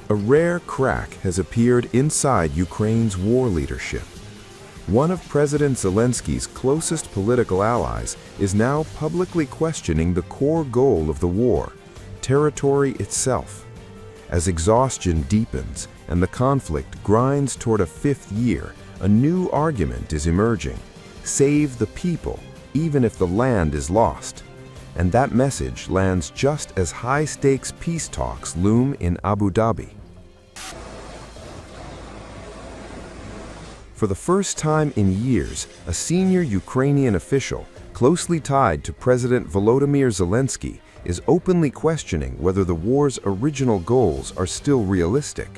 A rare crack has appeared inside Ukraine's war leadership. One of President Zelensky's closest political allies is now publicly questioning the core goal of the war, territory itself. As exhaustion deepens and the conflict grinds toward a fifth year, a new argument is emerging. Save the people, even if the land is lost. And that message lands just as high-stakes peace talks loom in Abu Dhabi. For the first time in years, a senior Ukrainian official, closely tied to President Volodymyr Zelensky, is openly questioning whether the war's original goals are still realistic.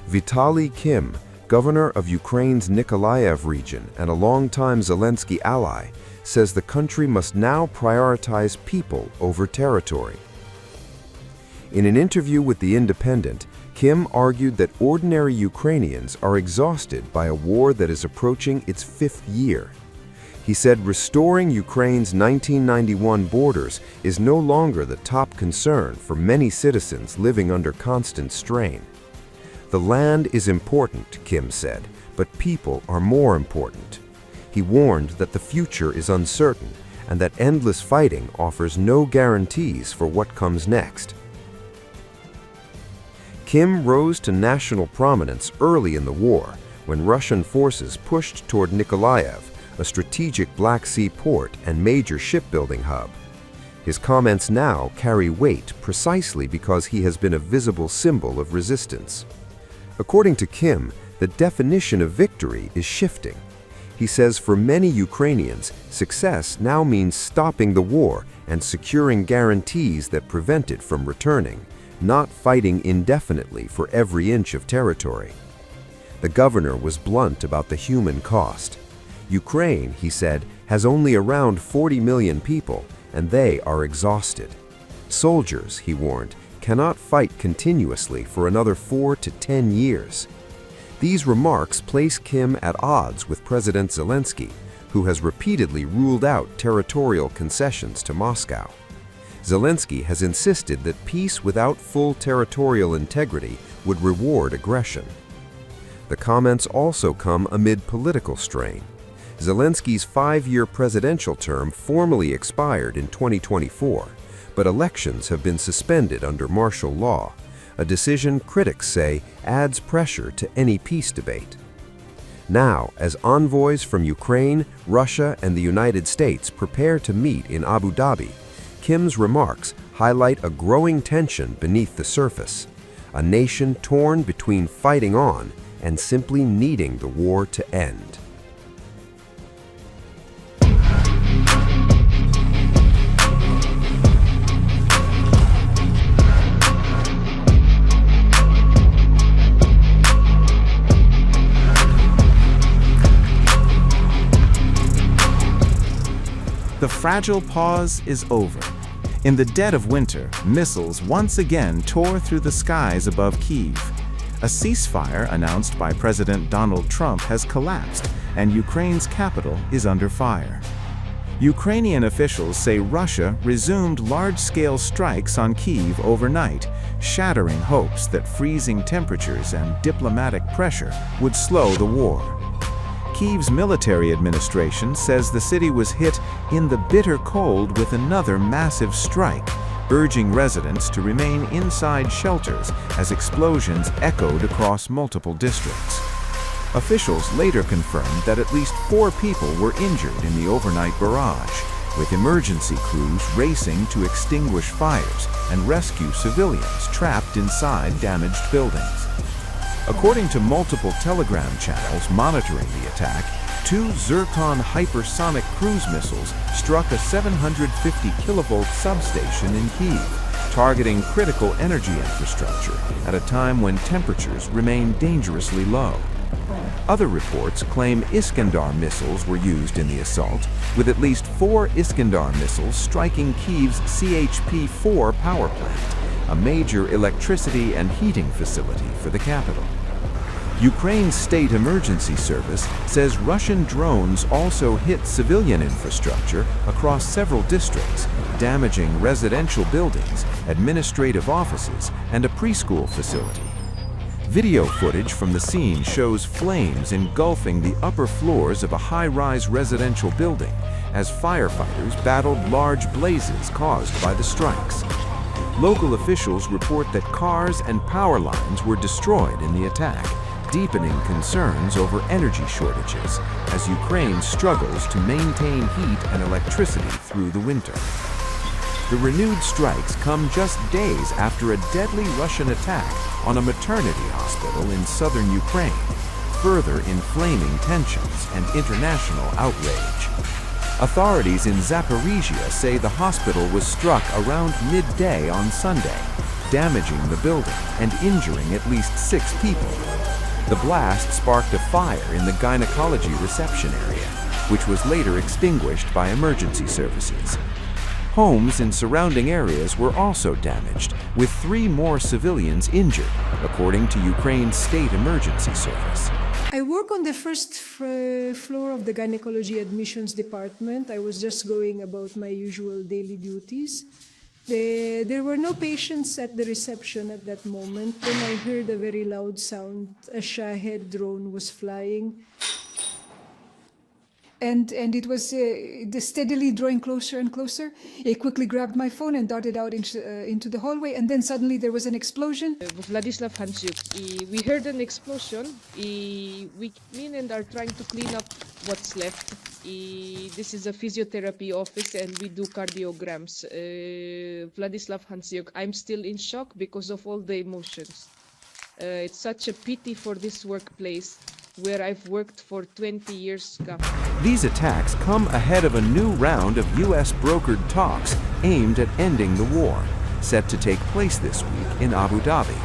Vitaly Kim, governor of Ukraine's Nikolaev region and a longtime Zelensky ally, says the country must now prioritize people over territory. In an interview with The Independent, Kim argued that ordinary Ukrainians are exhausted by a war that is approaching its fifth year. He said restoring Ukraine's 1991 borders is no longer the top concern for many citizens living under constant strain. The land is important, Kim said, but people are more important. He warned that the future is uncertain and that endless fighting offers no guarantees for what comes next. Kim rose to national prominence early in the war when Russian forces pushed toward Nikolaev, a strategic Black Sea port and major shipbuilding hub. His comments now carry weight precisely because he has been a visible symbol of resistance. According to Kim, the definition of victory is shifting. He says for many Ukrainians, success now means stopping the war and securing guarantees that prevent it from returning, not fighting indefinitely for every inch of territory. The governor was blunt about the human cost. Ukraine, he said, has only around 40 million people, and they are exhausted. Soldiers, he warned, cannot fight continuously for another 4 to 10 years. These remarks place Kim at odds with President Zelensky, who has repeatedly ruled out territorial concessions to Moscow. Zelensky has insisted that peace without full territorial integrity would reward aggression. The comments also come amid political strain. Zelensky's 5-year presidential term formally expired in 2024, but elections have been suspended under martial law, a decision critics say adds pressure to any peace debate. Now, as envoys from Ukraine, Russia, and the United States prepare to meet in Abu Dhabi, Kim's remarks highlight a growing tension beneath the surface, a nation torn between fighting on and simply needing the war to end. The fragile pause is over. In the dead of winter, missiles once again tore through the skies above Kyiv. A ceasefire announced by President Donald Trump has collapsed, and Ukraine's capital is under fire. Ukrainian officials say Russia resumed large-scale strikes on Kyiv overnight, shattering hopes that freezing temperatures and diplomatic pressure would slow the war. Kyiv's military administration says the city was hit in the bitter cold with another massive strike, urging residents to remain inside shelters as explosions echoed across multiple districts. Officials later confirmed that at least 4 people were injured in the overnight barrage, with emergency crews racing to extinguish fires and rescue civilians trapped inside damaged buildings. According to multiple Telegram channels monitoring the attack, 2 Zircon hypersonic cruise missiles struck a 750 kilovolt substation in Kyiv, targeting critical energy infrastructure at a time when temperatures remain dangerously low. Other reports claim Iskander missiles were used in the assault, with at least 4 Iskander missiles striking Kyiv's CHP-4 power plant, a major electricity and heating facility for the capital. Ukraine's State Emergency Service says Russian drones also hit civilian infrastructure across several districts, damaging residential buildings, administrative offices, and a preschool facility. Video footage from the scene shows flames engulfing the upper floors of a high-rise residential building as firefighters battled large blazes caused by the strikes. Local officials report that cars and power lines were destroyed in the attack, deepening concerns over energy shortages as Ukraine struggles to maintain heat and electricity through the winter. The renewed strikes come just days after a deadly Russian attack on a maternity hospital in southern Ukraine, further inflaming tensions and international outrage. Authorities in Zaporizhia say the hospital was struck around midday on Sunday, damaging the building and injuring at least 6 people. The blast sparked a fire in the gynecology reception area, which was later extinguished by emergency services. Homes in surrounding areas were also damaged, with 3 more civilians injured, according to Ukraine's state emergency service. I work on the first floor of the gynecology admissions department. I was just going about my usual daily duties. There were no patients at the reception at that moment when I heard a very loud sound. A Shahed drone was flying. And it was steadily drawing closer and closer. I quickly grabbed my phone and darted out into the hallway, and then suddenly there was an explosion. Vladislav Hansyuk, we heard an explosion. Me and are trying to clean up what's left. This is a physiotherapy office and we do cardiograms. Vladislav Hansyuk, I'm still in shock because of all the emotions. It's such a pity for this workplace where I've worked for 20 years. These attacks come ahead of a new round of U.S.-brokered talks aimed at ending the war, set to take place this week in Abu Dhabi.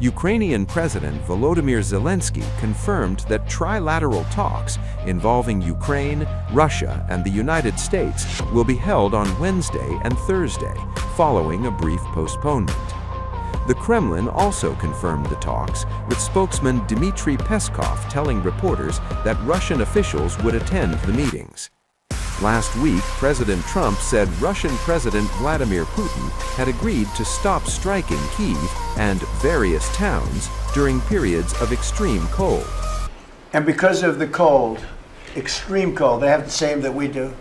Ukrainian President Volodymyr Zelensky confirmed that trilateral talks involving Ukraine, Russia, and the United States will be held on Wednesday and Thursday, following a brief postponement. The Kremlin also confirmed the talks, with spokesman Dmitry Peskov telling reporters that Russian officials would attend the meetings. Last week, President Trump said Russian President Vladimir Putin had agreed to stop striking Kyiv and various towns during periods of extreme cold. And because of the cold, extreme cold, they have the same that we do,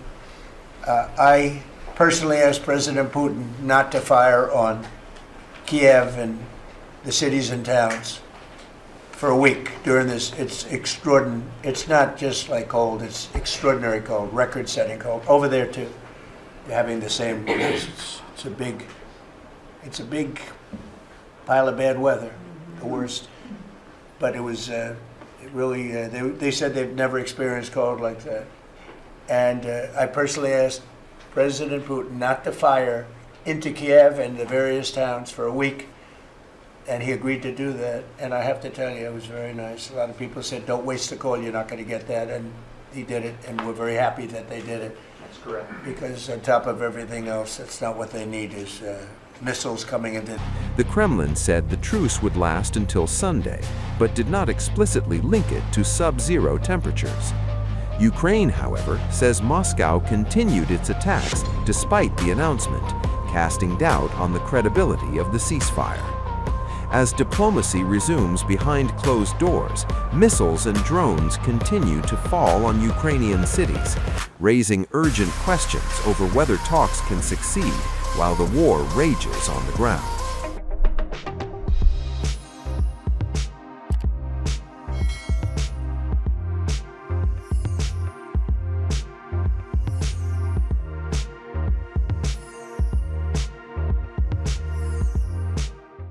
I personally asked President Putin not to fire on Kyiv and the cities and towns for a week during this. It's extraordinary. It's not just like cold, it's extraordinary cold, record-setting cold. Over there too, you're having the same. It's a big pile of bad weather, the worst. But it was they said they've never experienced cold like that. And I personally asked President Putin not to fire into Kyiv and the various towns for a week, and he agreed to do that. And I have to tell you, it was very nice. A lot of people said, don't waste the coal, you're not going to get that, and he did it, and we're very happy that they did it. That's correct. Because on top of everything else, that's not what they need, is missiles coming into. The Kremlin said the truce would last until Sunday, but did not explicitly link it to sub-zero temperatures. Ukraine, however, says Moscow continued its attacks despite the announcement, casting doubt on the credibility of the ceasefire. As diplomacy resumes behind closed doors, missiles and drones continue to fall on Ukrainian cities, raising urgent questions over whether talks can succeed while the war rages on the ground.